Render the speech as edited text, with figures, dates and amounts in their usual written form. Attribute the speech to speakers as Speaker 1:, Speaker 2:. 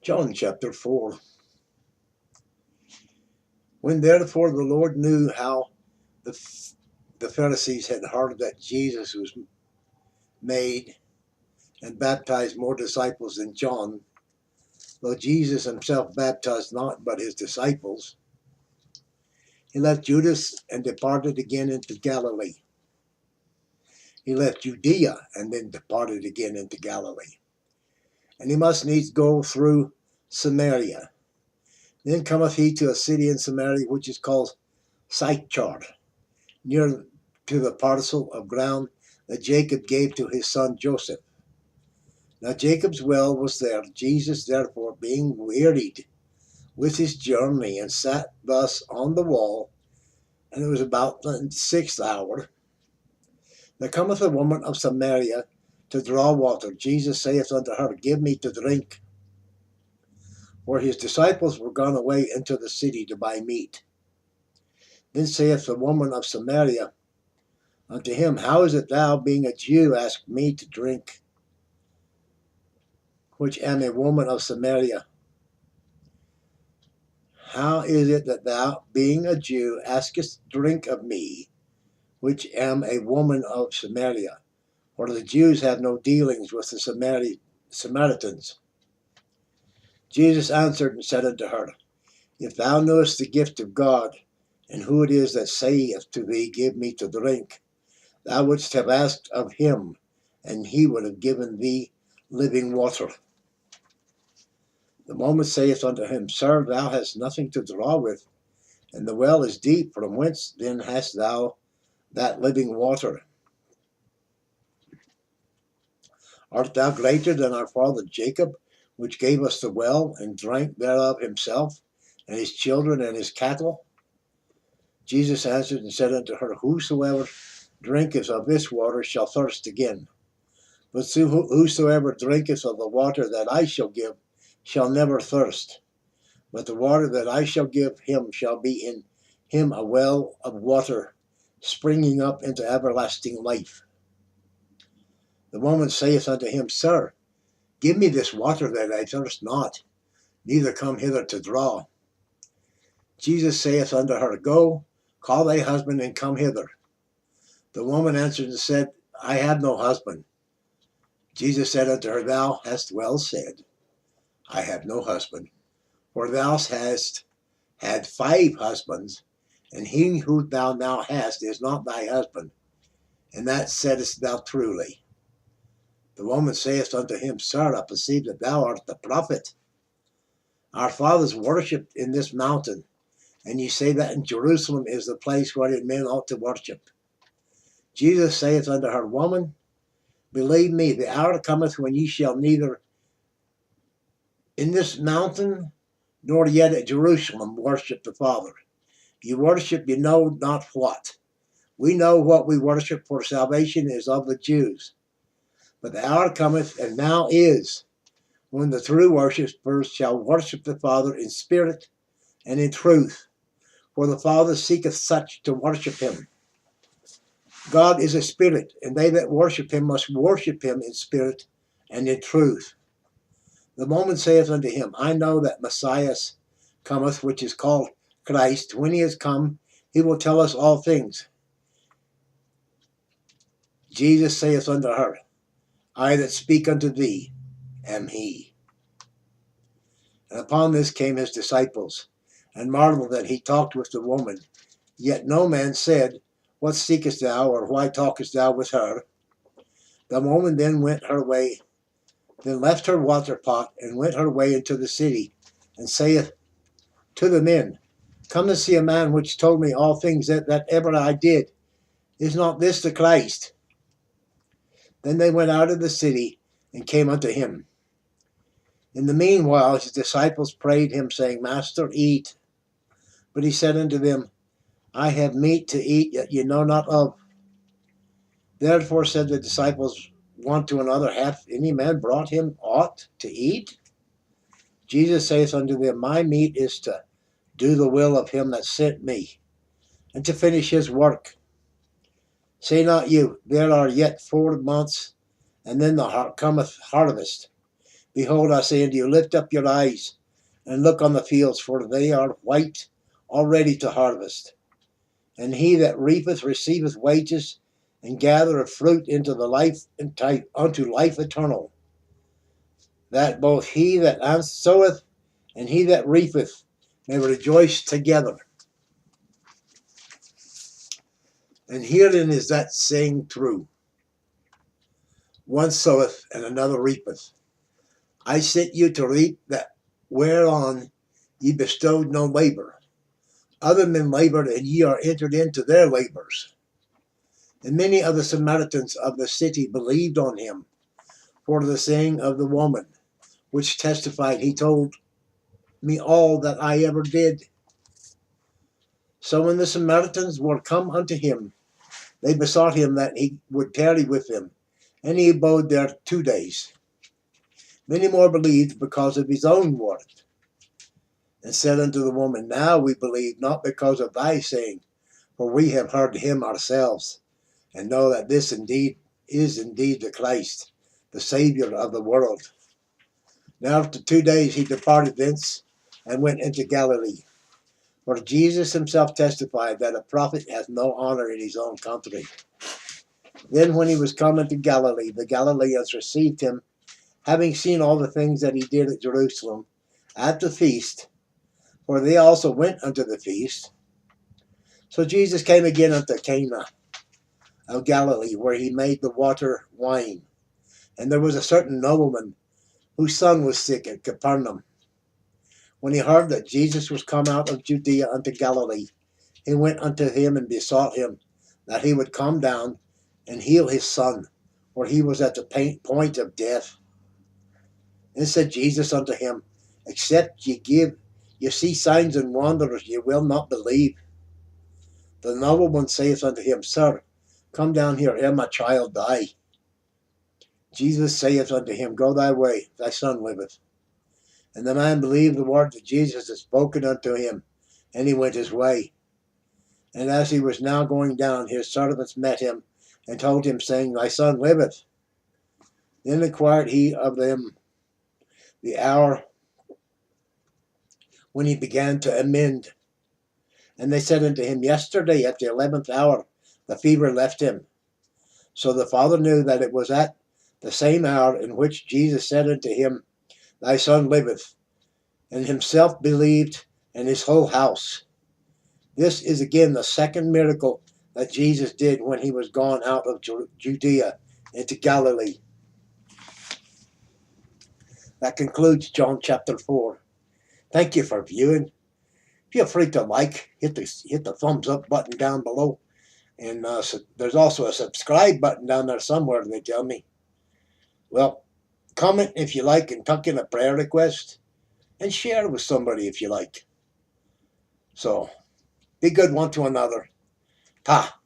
Speaker 1: John chapter 4. When therefore the Lord knew how the Pharisees had heard that Jesus was made and baptized more disciples than John, though Jesus himself baptized not but his disciples, he left Judas and departed again into Galilee. He left Judea and then departed again into Galilee. And he must needs go through Samaria. Then cometh he to a city in Samaria which is called Sychar, near to the parcel of ground that Jacob gave to his son Joseph. Now Jacob's well was there. Jesus therefore, being wearied with his journey, and sat thus on the wall, and it was about the 6th hour. There cometh a woman of Samaria to draw water. Jesus saith unto her, Give me to drink. For his disciples were gone away into the city to buy meat. Then saith the woman of Samaria unto him, How is it thou, being a Jew, ask me to drink, which am a woman of Samaria? How is it that thou, being a Jew, askest drink of me, which am a woman of Samaria? For the Jews have no dealings with the Samaritans. Jesus answered and said unto her, If thou knowest the gift of God, and who it is that saith to thee, Give me to drink, thou wouldst have asked of him, and he would have given thee living water. The woman saith unto him, Sir, thou hast nothing to draw with, and the well is deep. From whence then hast thou that living water? Art thou greater than our father Jacob, which gave us the well, and drank thereof himself, and his children, and his cattle? Jesus answered and said unto her, Whosoever drinketh of this water shall thirst again. But whosoever drinketh of the water that I shall give shall never thirst. But the water that I shall give him shall be in him a well of water, springing up into everlasting life. The woman saith unto him, Sir, give me this water that I thirst not, neither come hither to draw. Jesus saith unto her, Go, call thy husband, and come hither. The woman answered and said, I have no husband. Jesus said unto her, Thou hast well said, I have no husband. For thou hast had 5 husbands, and he who thou now hast is not thy husband. And that saidst thou truly. The woman saith unto him, Sir, I perceive that thou art the prophet. Our fathers worshipped in this mountain, and ye say that in Jerusalem is the place wherein men ought to worship. Jesus saith unto her, Woman, believe me, the hour cometh when ye shall neither in this mountain nor yet at Jerusalem worship the Father. You worship you know not what. We know what we worship, for salvation is of the Jews. But the hour cometh, and now is, when the true worshippers shall worship the Father in spirit and in truth. For the Father seeketh such to worship him. God is a spirit, and they that worship him must worship him in spirit and in truth. The woman saith unto him, I know that Messiah cometh, which is called Christ. When he is come, he will tell us all things. Jesus saith unto her, I that speak unto thee am he. And upon this came his disciples, and marveled that he talked with the woman. Yet no man said, What seekest thou, or why talkest thou with her? The woman then went her way, then left her water pot, and went her way into the city, and saith to the men, Come to see a man which told me all things that ever I did. Is not this the Christ? Then they went out of the city, and came unto him. In the meanwhile his disciples prayed him, saying, Master, eat. But he said unto them, I have meat to eat that ye know not of. Therefore said the disciples one to another, Hath any man brought him aught to eat? Jesus saith unto them, My meat is to do the will of him that sent me, and to finish his work. Say not you, There are yet 4 months, and then cometh harvest. Behold, I say unto you, lift up your eyes, and look on the fields, for they are white already to harvest. And he that reapeth receiveth wages, and gathereth fruit into the life unto life eternal, that both he that soweth and he that reapeth may rejoice together. And herein is that saying true. One soweth and another reapeth. I sent you to reap that whereon ye bestowed no labor. Other men labored, and ye are entered into their labors. And many of the Samaritans of the city believed on him, for the saying of the woman, which testified, he told me all that I ever did. So when the Samaritans were come unto him, they besought him that he would tarry with them, and he abode there 2 days. Many more believed because of his own word, and said unto the woman, now we believe, not because of thy saying, for we have heard him ourselves, and know that this is indeed the Christ, the Saviour of the world. Now after 2 days he departed thence, and went into Galilee. For Jesus himself testified that a prophet hath no honour in his own country. Then when he was come into Galilee, the Galileans received him, having seen all the things that he did at Jerusalem, at the feast, for they also went unto the feast. So Jesus came again unto Cana of Galilee, where he made the water wine. And there was a certain nobleman whose son was sick at Capernaum. When he heard that Jesus was come out of Judea unto Galilee, he went unto him and besought him that he would come down and heal his son, for he was at the point of death. And said Jesus unto him, except ye see signs and wonders, ye will not believe. The nobleman saith unto him, Sir, come down here, ere my child die. Jesus saith unto him, Go thy way, thy son liveth. And the man believed the word that Jesus had spoken unto him, and he went his way. And as he was now going down, his servants met him, and told him, saying, Thy son liveth. Then inquired he of them the hour when he began to amend. And they said unto him, Yesterday at the 11th hour the fever left him. So the father knew that it was at the same hour in which Jesus said unto him, Thy son liveth, and himself believed, and his whole house. This is again the second miracle that Jesus did when he was gone out of Judea into Galilee. That concludes John chapter 4. Thank you for viewing. Feel free to hit the thumbs up button down below. And there's also a subscribe button down there somewhere, they tell me. Well, comment if you like, and tuck in a prayer request, and share with somebody if you like. So, be good one to another. Ta.